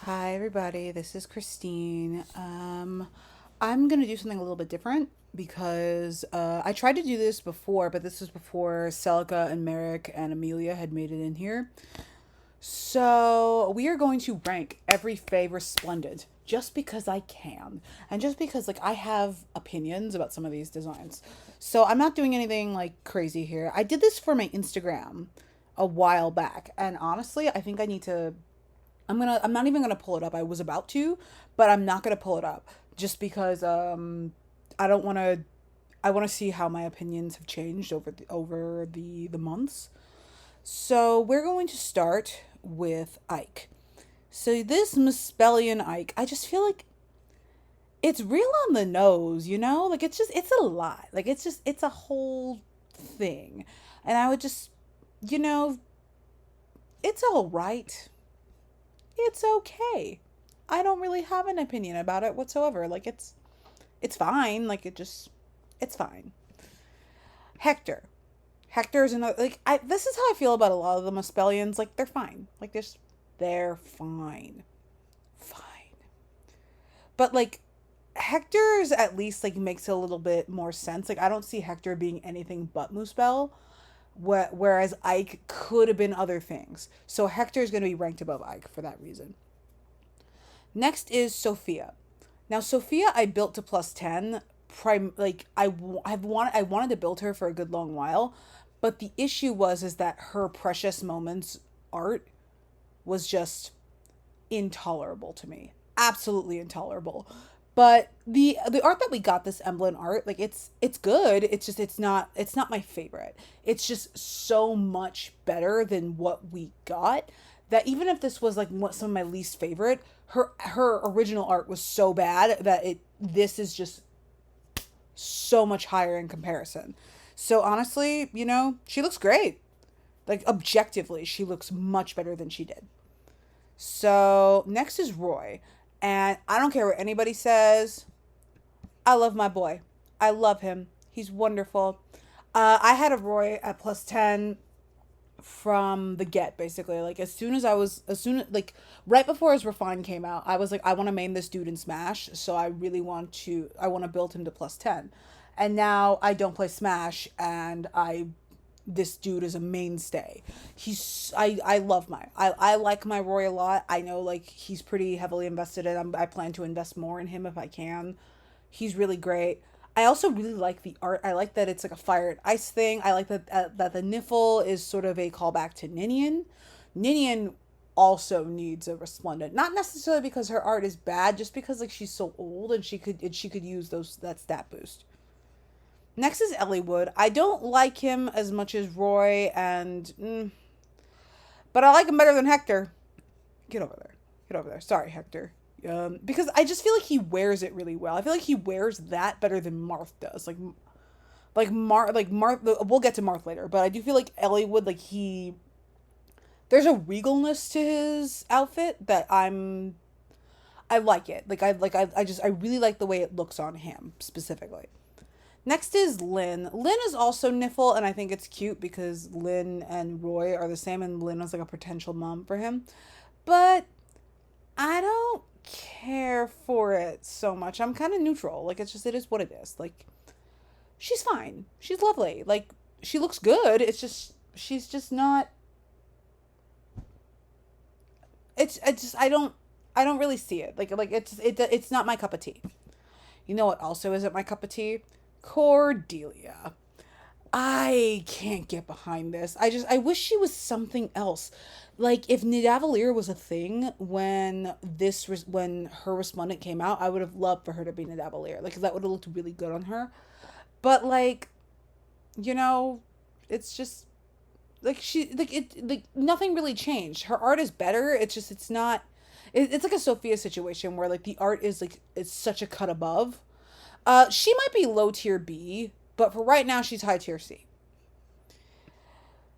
Hi, everybody. This is Christine. I'm gonna do something a little bit different because I tried to do this before, but this was before Celica and Merrick and Amelia had made it in here. So we are going to rank every favor Resplendent just because I can, and just because like I have opinions about some of these designs. So I'm not doing anything like crazy here. I did this for my Instagram a while back, and honestly, I think I need to I'm not even gonna pull it up. I was about to, but I'm not gonna pull it up just because I don't want to. I want to see how my opinions have changed over the months. So we're going to start with Ike. So this Muspellian Ike, I just feel like it's real on the nose, you know? Like it's a lot. Like it's a whole thing. And I would just, you know, it's all right. It's okay. I don't really have an opinion about it whatsoever. Like it's fine. Like it's fine. Hector. Hector is another like I this is how I feel about a lot of the Muspellians. Like they're fine. Like they're fine. Fine. But like Hector's at least like makes a little bit more sense. Like I don't see Hector being anything but Muspel. Whereas Ike could have been other things. So Hector is going to be ranked above Ike for that reason. Next is Sophia. Now Sophia I built to plus 10 like I wanted to build her for a good long while, but the issue was that her precious moments art was just intolerable to me. Absolutely intolerable. But the art that we got, this Emblem art, like it's good. It's just it's not my favorite. It's just so much better than what we got that even if this was like what some of my least favorite, her original art was so bad that it this is just so much higher in comparison. So honestly, she looks great. Like objectively, she looks much better than she did. So next is Roy. And I don't care what anybody says. I love my boy. I love him. He's wonderful. I had a Roy at plus 10 from the get, basically. Like, like, right before his Refine came out, I was like, I want to main this dude in Smash. So I want to build him to plus 10. And now I don't play Smash, and this dude is a mainstay. I love I like my Roy a lot. I know like he's pretty heavily invested in. I plan to invest more in him if I can. He's really great. I also really like the art. I like that it's like a fire and ice thing. I like that the Niffle is sort of a callback to Ninian. Ninian also needs a Resplendent, not necessarily because her art is bad, just because like she's so old and she could use that stat boost. Next is Elliewood. I don't like him as much as Roy, but I like him better than Hector. Get over there. Get over there. Sorry, Hector. Because I just feel like he wears it really well. I feel like he wears that better than Marth does. Marth. We'll get to Marth later, but I do feel like Elliewood, there's a regalness to his outfit that I like it. I really like the way it looks on him specifically. Next is Lynn. Lynn is also Niffle, and I think it's cute because Lynn and Roy are the same, and Lynn is like a potential mom for him. But I don't care for it so much. I'm kind of neutral. Like, it is what it is. Like, she's fine. She's lovely. Like, she looks good. She's just not. I don't really see it. It's not my cup of tea. You know what also isn't my cup of tea? Cordelia. I can't get behind this. I wish she was something else. Like if Nidavellir was a thing when her Resplendent came out, I would have loved for her to be Nidavellir. Like that would have looked really good on her. But like, you know, it's just like nothing really changed. Her art is better. It's not. It's like a Sophia situation where like the art is like it's such a cut above. She might be low tier B, but for right now, she's high tier C.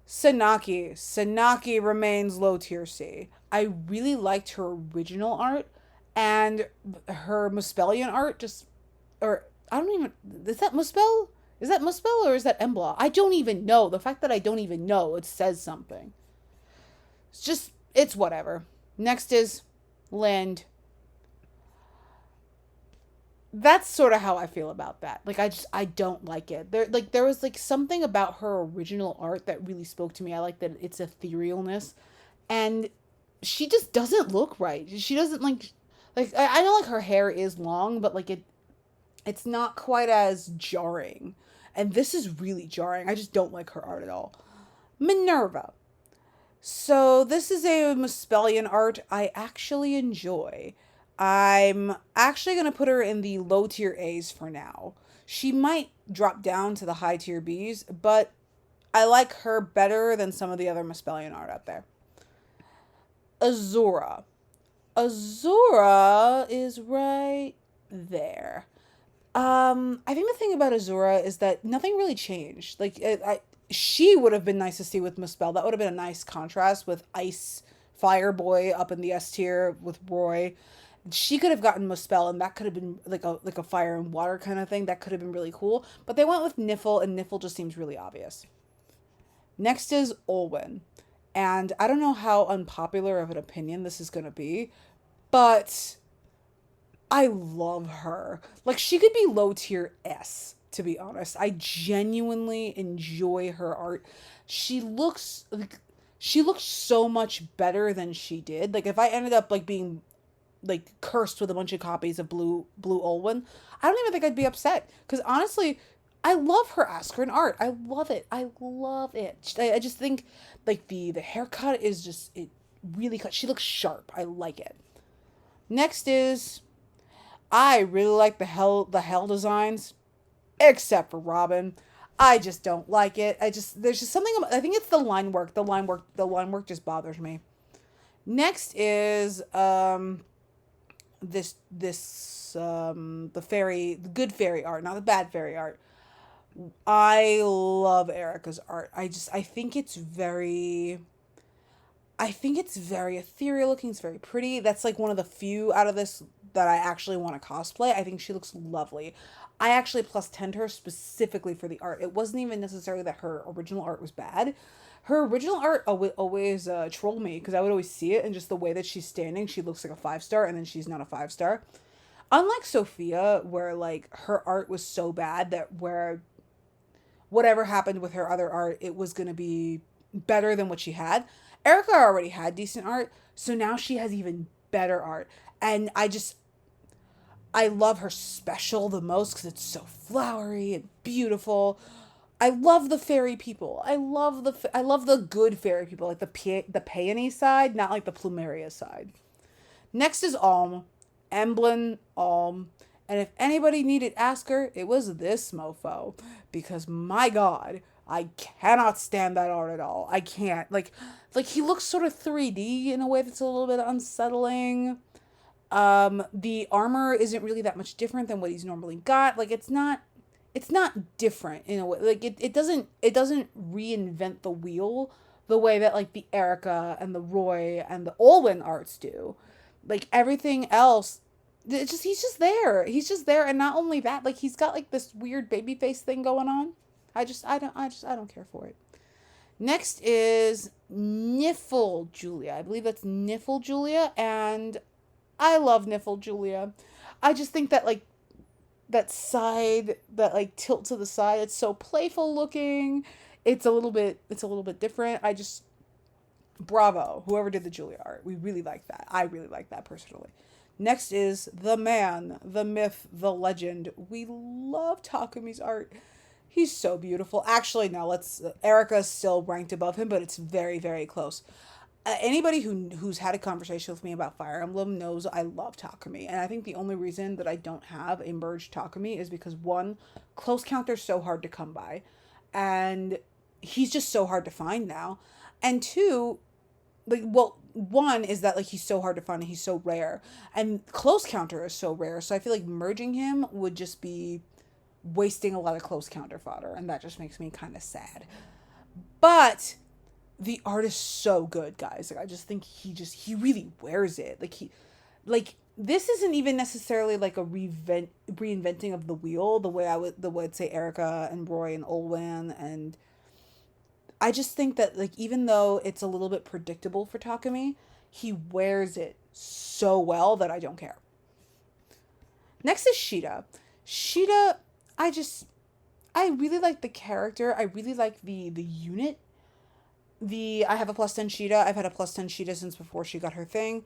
Sanaki. Sanaki remains low tier C. I really liked her original art, and her Muspellian art or I don't even, is that Muspel? Is that Muspel or is that Embla? I don't even know. The fact that I don't even know, it says something. It's whatever. Next is Land. That's sort of how I feel about that. Like I don't like it. There was like something about her original art that really spoke to me. I like that it's etherealness, and she just doesn't look right. She doesn't like I know like her hair is long, but like it's not quite as jarring. And this is really jarring. I just don't like her art at all. Minerva. So this is a Muspellian art I actually enjoy. I'm actually going to put her in the low tier A's for now. She might drop down to the high tier B's, but I like her better than some of the other Muspellian art out there. Azura. Azura is right there. I think the thing about Azura is that nothing really changed. She would have been nice to see with Muspel. That would have been a nice contrast with Ice Fire Boy up in the S tier with Roy. She could have gotten Muspel, and that could have been like a fire and water kind of thing. That could have been really cool. But they went with Niffle, and Niffle just seems really obvious. Next is Olwen, and I don't know how unpopular of an opinion this is gonna be, but I love her. Like she could be low tier S, to be honest. I genuinely enjoy her art. She looks like she looks so much better than she did. Like if I ended up like being like cursed with a bunch of copies of Blue Olwen, I don't even think I'd be upset cuz honestly, I love her Askren art. I love it. I love it. I just think like the haircut is just it really cut. She looks sharp. I like it. Next is I really like the hell designs, except for Robin. I just don't like it. There's just something I think it's the line work. The line work just bothers me. Next is the good fairy art, not the bad fairy art. I love Erica's art. I think it's very ethereal looking. It's very pretty. That's like one of the few out of this that I actually want to cosplay. I think she looks lovely. I actually plus 10'd her specifically for the art. It wasn't even necessarily that her original art was bad. Her original art always trolled me because I would always see it and just the way that she's standing, she looks like a 5 star and then she's not a 5 star. Unlike Sophia, where like her art was so bad that where whatever happened with her other art, it was going to be better than what she had. Erica already had decent art, so now she has even better art. And I love her special the most because it's so flowery and beautiful. I love the fairy people. I love the good fairy people, like the peony side, not like the plumeria side. Next is Alm, Emblem Alm, and if anybody needed Asker, it was this mofo because my god, I cannot stand that art at all. I can't like he looks sort of 3D in a way that's a little bit unsettling. The armor isn't really that much different than what he's normally got. Like it's not different in a way. Like it doesn't reinvent the wheel the way that like the Erica and the Roy and the Olwen arts do. Like everything else, he's just there. He's just there, and not only that, like he's got like this weird baby face thing going on. I don't care for it. Next is Niffle Julia. I believe that's Niffle Julia, and I love Niffle Julia. I just think that like that side that like tilt to the side, it's so playful looking. It's a little bit different. I just bravo whoever did the Julia art. We really like that. I really like that personally. Next is the man, the myth, the legend. We love Takumi's art. He's so beautiful. Actually, no, let's. Erica's still ranked above him, but it's very, very close. Anybody who's had a conversation with me about Fire Emblem knows I love Takumi, and I think the only reason that I don't have a merged Takumi is because one, close counter's so hard to come by, and he's just so hard to find now, and two, like well, one is that like he's so hard to find and he's so rare, and close counter is so rare, so I feel like merging him would just be wasting a lot of close counter fodder, and that just makes me kind of sad. But the art is so good, guys. Like I just think he really wears it. Like this isn't even necessarily like a reinventing of the wheel the way I'd say Erica and Roy and Olwen, and I just think that like even though it's a little bit predictable for Takumi, he wears it so well that I don't care. Next is Sheeta. Sheeta, I just I really like the character. I really like the unit. I have a plus 10 Sheeta. I've had a plus 10 Sheeta since before she got her thing.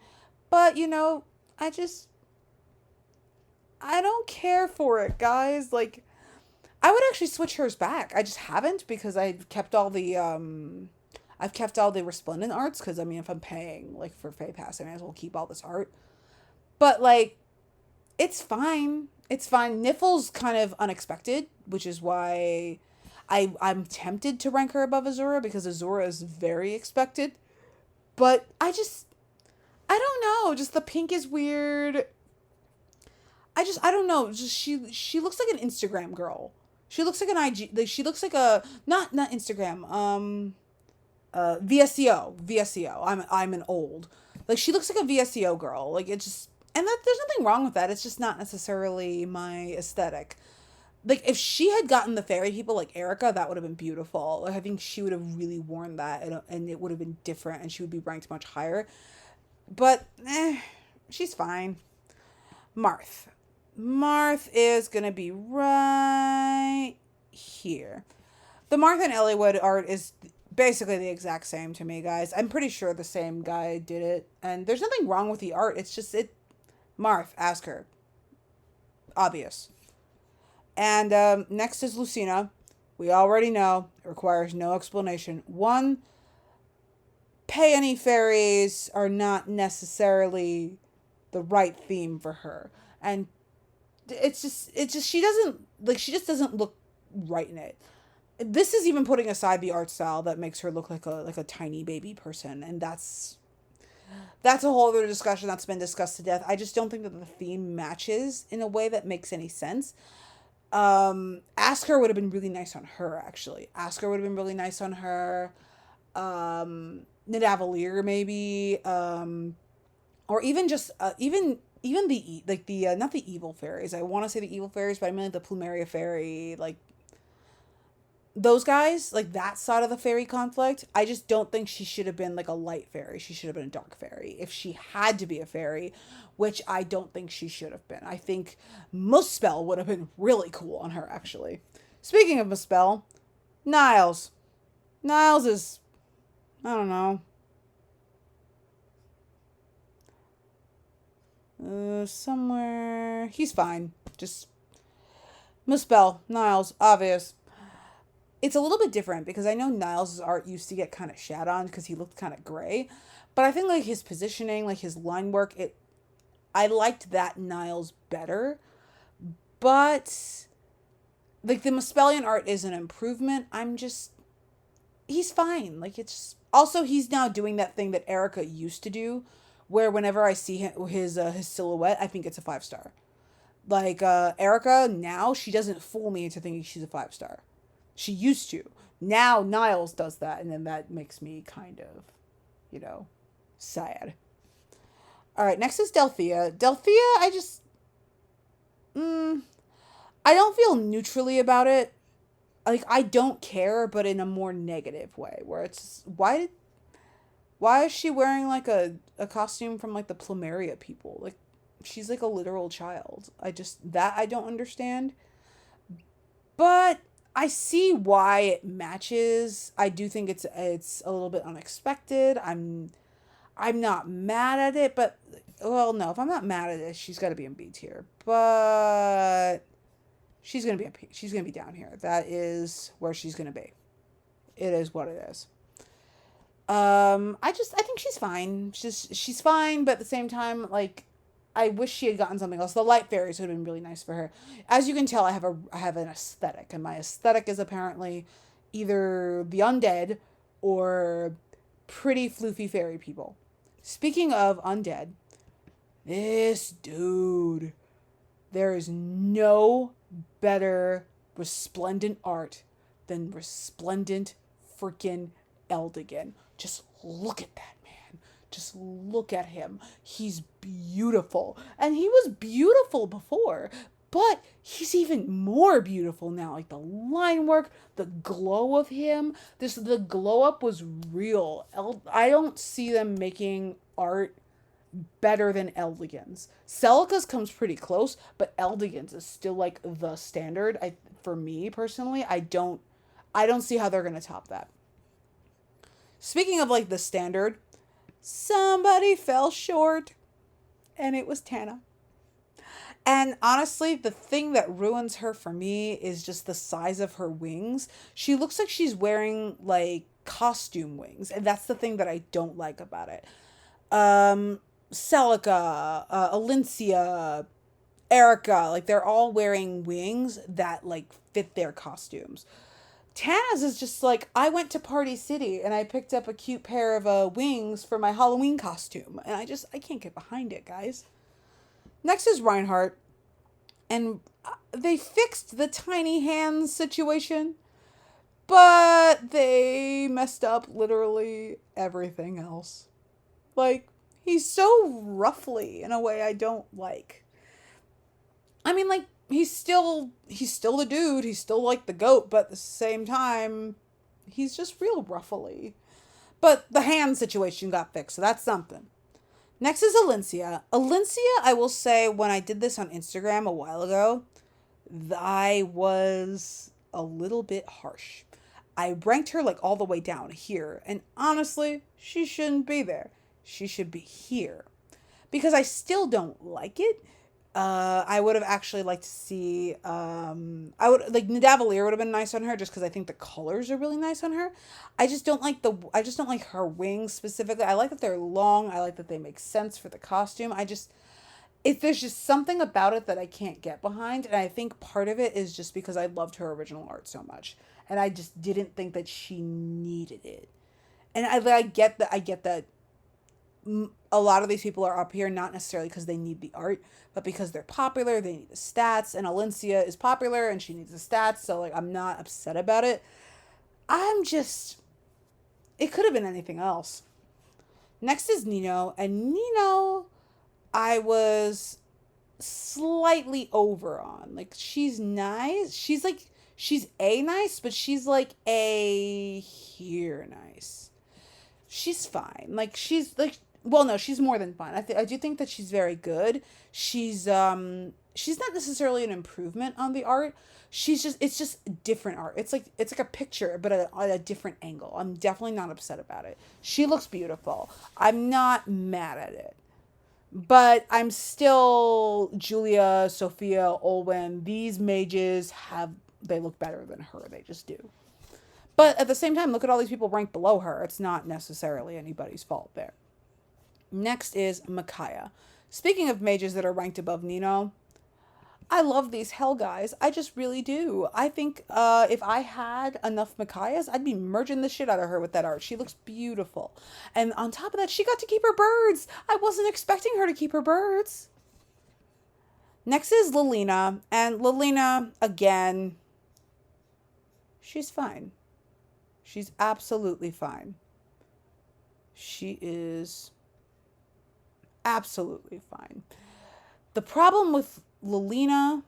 But, I just I don't care for it, guys. Like, I would actually switch hers back. I just haven't because I've kept all the Resplendent arts because I mean if I'm paying like for FEH Pass, I may as well keep all this art. But like it's fine. It's fine. Niffle's kind of unexpected, which is why I'm tempted to rank her above Azura because Azura is very expected. But I don't know. Just the pink is weird. I don't know. Just she looks like an Instagram girl. She looks like an IG. Like she looks like a not Instagram. VSCO. I'm an old. Like she looks like a VSCO girl. Like it just and that there's nothing wrong with that. It's just not necessarily my aesthetic. Like if she had gotten the fairy people like Erica, that would have been beautiful. Like, I think she would have really worn that and it would have been different and she would be ranked much higher. But she's fine. Marth. Marth is gonna be right here. The Marth and Elliewood art is basically the exact same to me, guys. I'm pretty sure the same guy did it, and there's nothing wrong with the art. It's just Marth, ask her. Obvious. And next is Lucina. We already know it requires no explanation. One, Peony fairies are not necessarily the right theme for her, and it's just she just doesn't look right in it. This is even putting aside the art style that makes her look like a tiny baby person, and that's a whole other discussion that's been discussed to death. I just don't think that the theme matches in a way that makes any sense. Asker would have been really nice on her, actually. Asker would have been really nice on her. Nidavellir maybe, or even just even the not the evil fairies. I want to say the evil fairies, but I mean like the Plumeria fairy, like those guys, like that side of the fairy conflict. I just don't think she should have been like a light fairy. She should have been a dark fairy if she had to be a fairy, which I don't think she should have been. I think Muspel would have been really cool on her, actually. Speaking of Muspel, Niles. Niles is, I don't know. Somewhere. He's fine. Just Muspel, Niles, obvious. It's a little bit different because I know Niles' art used to get kind of shat on because he looked kind of gray. But I think like his positioning, like his line work, I liked that Niles better. But like the Muspelian art is an improvement. He's fine. Like it's also he's now doing that thing that Erica used to do where whenever I see his silhouette, I think it's a 5-star. Like Erica now, she doesn't fool me into thinking she's a 5-star. She used to. Now Niles does that, and then that makes me kind of, sad. All right, next is Delphia. Delphia, I don't feel neutrally about it. Like I don't care, but in a more negative way, where it's why is she wearing like a costume from like the Plumeria people? Like she's like a literal child. I don't understand. But I see why it matches. I do think it's a little bit unexpected. I'm not mad at it, but well, no, if I'm not mad at it, she's got to be in B tier. But she's gonna be down here. That is where she's gonna be. It is what it is. I think she's fine. She's fine, but at the same time, like I wish she had gotten something else. The light fairies would have been really nice for her. As you can tell, I have an aesthetic, and my aesthetic is apparently either the undead or pretty floofy fairy people. Speaking of undead, this dude, there is no better resplendent art than Resplendent freaking Eldigan. Just look at that man. Just look at him. He's beautiful. And he was beautiful before, but he's even more beautiful now. Like the line work, the glow of him. The glow up was real. I don't see them making art better than Eldigan's. Celica's comes pretty close, but Eldigan's is still like the standard. For me personally, I don't see how they're gonna top that. Speaking of like the standard, somebody fell short, and it was Tana. And honestly, the thing that ruins her for me is just the size of her wings. She looks like she's wearing like costume wings, and that's the thing that I don't like about it. Um, Celica, Alincia, Erica, like they're all wearing wings that like fit their costumes. Tana's is just like, I went to Party City and I picked up a cute pair of wings for my Halloween costume, and I can't get behind it, guys. Next is Reinhardt, and they fixed the tiny hands situation, but they messed up literally everything else. Like, he's so roughly in a way I don't like. I mean, like, he's still the dude, he's still like the goat, but at the same time, he's just real roughly. But the hand situation got fixed, so that's something. Next is Alincia. Alincia, I will say, when I did this on Instagram a while ago, I was a little bit harsh. I ranked her like all the way down here, and honestly, she shouldn't be there. She should be here. Because I still don't like it. I would have actually liked to see, I would, like, Nidavellir would have been nice on her just because I think the colors are really nice on her. I just don't like her wings specifically. I like that they're long. I like that they make sense for the costume. There's just something about it that I can't get behind. And I think part of it is just because I loved her original art so much. And I just didn't think that she needed it. And I get that a lot of these people are up here not necessarily because they need the art, but because they're popular, they need the stats, and Alincia is popular and she needs the stats, so like I'm not upset about it. I'm just it could have been anything else. Next is Nino, and Nino I was slightly over on. Like, she's nice. She's a nice, but she's like a here nice. She's fine. Like, she's like, well, no, she's more than fine. I do think that she's very good. She's not necessarily an improvement on the art. It's just different art. It's like a picture but at a different angle. I'm definitely not upset about it. She looks beautiful. I'm not mad at it. But I'm still Julia, Sophia, Olwen. These mages they look better than her. They just do. But at the same time, look at all these people ranked below her. It's not necessarily anybody's fault there. Next is Micaiah. Speaking of mages that are ranked above Nino, I love these hell guys. I just really do. I think if I had enough Micaiahs, I'd be merging the shit out of her with that art. She looks beautiful. And on top of that, she got to keep her birds. I wasn't expecting her to keep her birds. Next is Lilina. And Lilina, again, she's fine. She's absolutely fine. She is absolutely fine. The problem with Lilina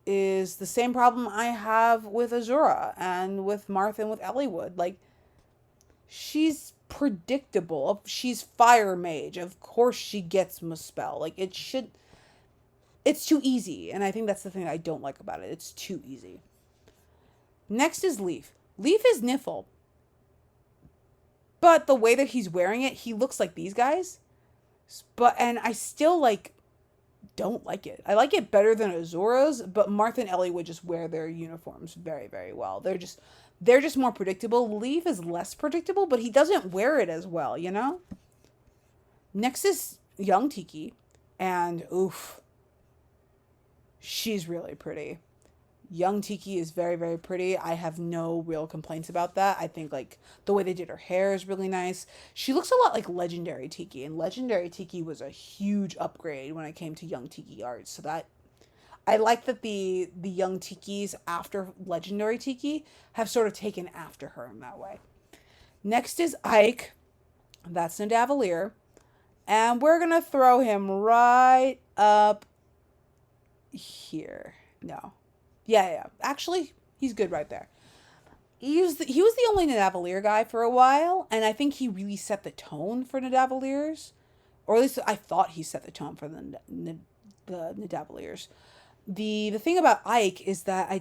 is the same problem I have with Azura and with Martha and with Elliewood. Like, she's predictable. She's fire mage. Of course she gets Muspel. Like, it's too easy. And I think that's the thing I don't like about it. It's too easy. Next is Leaf. Leaf is Niffle. But the way that he's wearing it, he looks like these guys. And I still don't like it. I like it better than Azura's, but Martha and Ellie would just wear their uniforms very, very well. They're just more predictable. Leaf is less predictable, but he doesn't wear it as well, you know? Next is Young Tiki, and oof, she's really pretty. Young Tiki is very, very pretty. I have no real complaints about that. I think, like, the way they did her hair is really nice. She looks a lot like Legendary Tiki, and Legendary Tiki was a huge upgrade when it came to Young Tiki art. So that, I like that the Young Tikis after Legendary Tiki have sort of taken after her in that way. Next is Ike. That's Nidavellir. And we're going to throw him right up here. No. Yeah. Actually, he's good right there. He was the only Nidavellir guy for a while, and I think he really set the tone for Nidavellirs. or at least I thought he set the tone for the Nidavelliers. The thing about Ike is that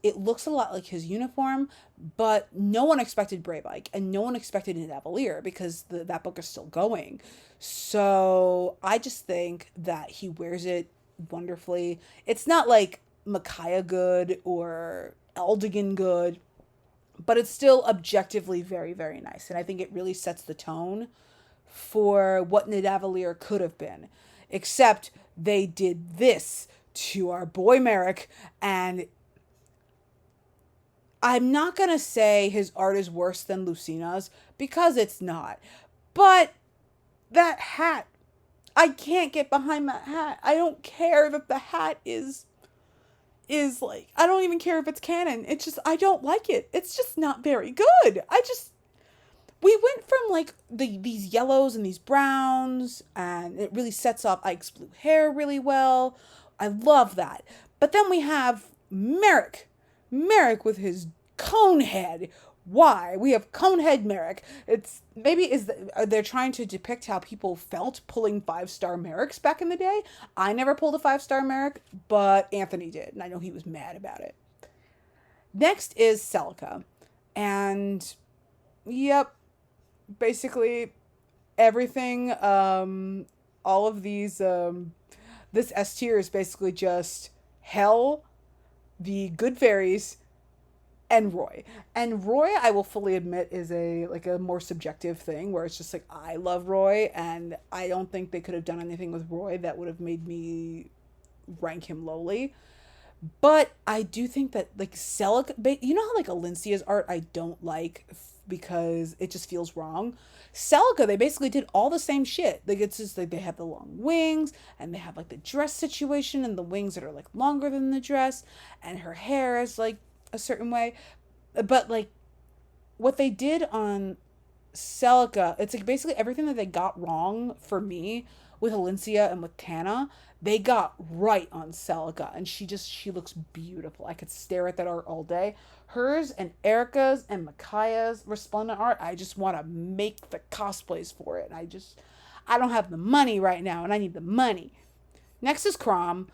it looks a lot like his uniform, but no one expected Brave Ike and no one expected Nidavellir because that book is still going. So I just think that he wears it wonderfully. It's not like Micaiah good or Eldigan good, but it's still objectively very, very nice. And I think it really sets the tone for what Nidavellir could have been. Except they did this to our boy Merrick, and I'm not going to say his art is worse than Lucina's, because it's not. But that hat, I can't get behind that hat. I don't care that the hat is like, I don't even care if it's canon. It's just, I don't like it. It's just not very good. We went from like these yellows and these browns, and it really sets off Ike's blue hair really well. I love that. But then we have Merrick. Merrick with his cone head. Why? We have Conehead Merrick. They're trying to depict how people felt pulling 5-star Merricks back in the day. I never pulled a 5-star Merrick, but Anthony did, and I know he was mad about it. Next is Celica. And yep, basically everything, all of these, this S tier is basically just Hell, the Good Fairies, and Roy. And Roy, I will fully admit, is a more subjective thing where it's just like, I love Roy, and I don't think they could have done anything with Roy that would have made me rank him lowly. But I do think that like Celica, you know how like Alincia's art I don't like because it just feels wrong. Celica, they basically did all the same shit. Like it's just like they have the long wings and they have like the dress situation and the wings that are like longer than the dress, and her hair is like a certain way. But like what they did on Celica, it's like basically everything that they got wrong for me with Alincia and with Tana, they got right on Celica, and she looks beautiful. I could stare at that art all day. Hers and Erica's and Micaiah's Resplendent art, I just want to make the cosplays for it. I don't have the money right now, and I need the money. Next is Crom.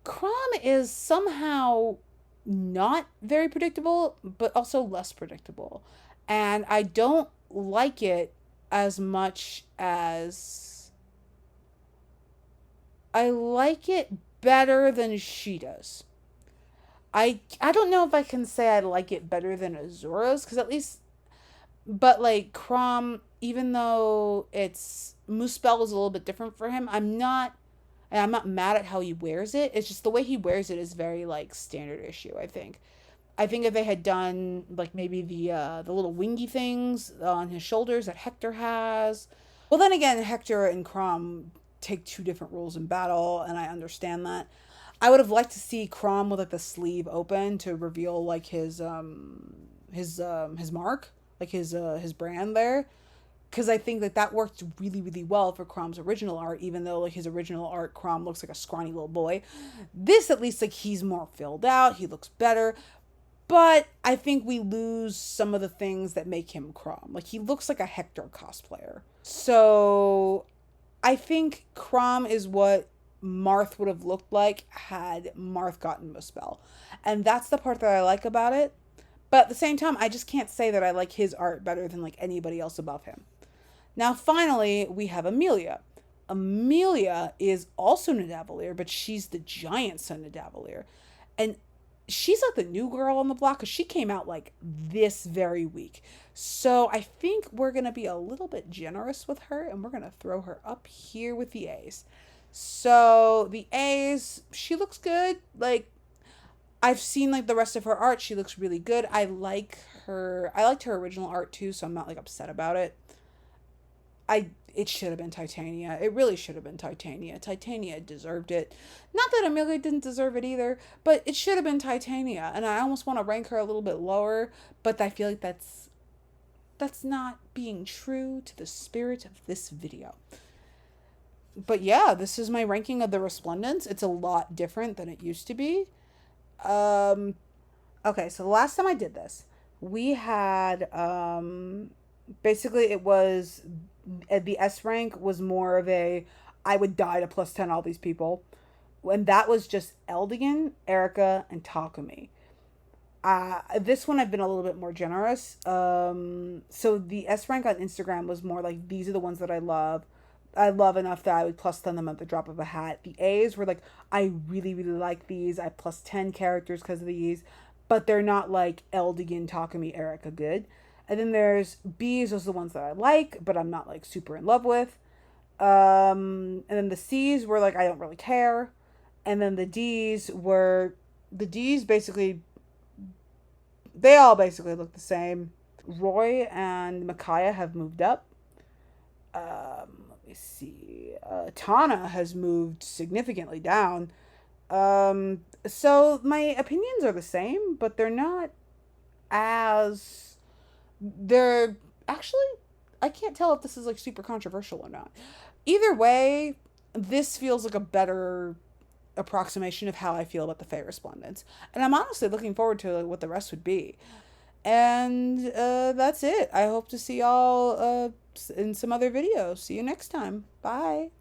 Crom is somehow not very predictable, but also less predictable. And I don't like it as much as I like it better than she does. I don't know if I can say I like it better than Azura's, because at least, but like Crom, even though it's Muspel is a little bit different for him, and I'm not mad at how he wears it. It's just the way he wears it is very like standard issue, I think. I think if they had done like maybe the little wingy things on his shoulders that Hector has. Well, then again, Hector and Crom take two different roles in battle, and I understand that. I would have liked to see Crom with like the sleeve open to reveal like his mark, like his brand there, because I think that worked really, really well for Crom's original art, even though like his original art, Crom looks like a scrawny little boy. This, at least, like he's more filled out, he looks better, but I think we lose some of the things that make him Crom. Like he looks like a Hector cosplayer. So I think Crom is what Marth would have looked like had Marth gotten Muspel. And that's the part that I like about it. But at the same time, I just can't say that I like his art better than like anybody else above him. Now, finally, we have Amelia. Amelia is also Nidavellir, but she's the giant son Nidavellir. And she's like the new girl on the block because she came out like this very week. So I think we're going to be a little bit generous with her, and we're going to throw her up here with the A's. So the A's, she looks good. Like, I've seen like the rest of her art. She looks really good. I liked her original art too, so I'm not like upset about it. It should have been Titania. It really should have been Titania. Titania deserved it. Not that Amelia didn't deserve it either, but it should have been Titania. And I almost want to rank her a little bit lower, but I feel like that's not being true to the spirit of this video. But yeah, this is my ranking of the Resplendents. It's a lot different than it used to be. Okay, so the last time I did this, we had, basically it was The S rank was more of a I would die to plus 10 all these people. And that was just Eldigan, Erica, and Takumi. This one I've been a little bit more generous. So the S rank on Instagram was more like these are the ones that I love. I love enough that I would plus 10 them at the drop of a hat. The A's were like, I really, really like these. I plus 10 characters because of these, but they're not like Eldigan, Takumi, Erica good. And then there's B's, those are the ones that I like, but I'm not like super in love with. And then the C's were like, I don't really care. And then the D's basically, they all basically look the same. Roy and Micaiah have moved up. Let me see. Tana has moved significantly down. So my opinions are the same, but they're not as. They're actually. I can't tell if this is like super controversial or not. Either way, this feels like a better approximation of how I feel about the Fey Resplendents. And I'm honestly looking forward to what the rest would be. And that's it. I hope to see y'all in some other videos. See you next time. Bye.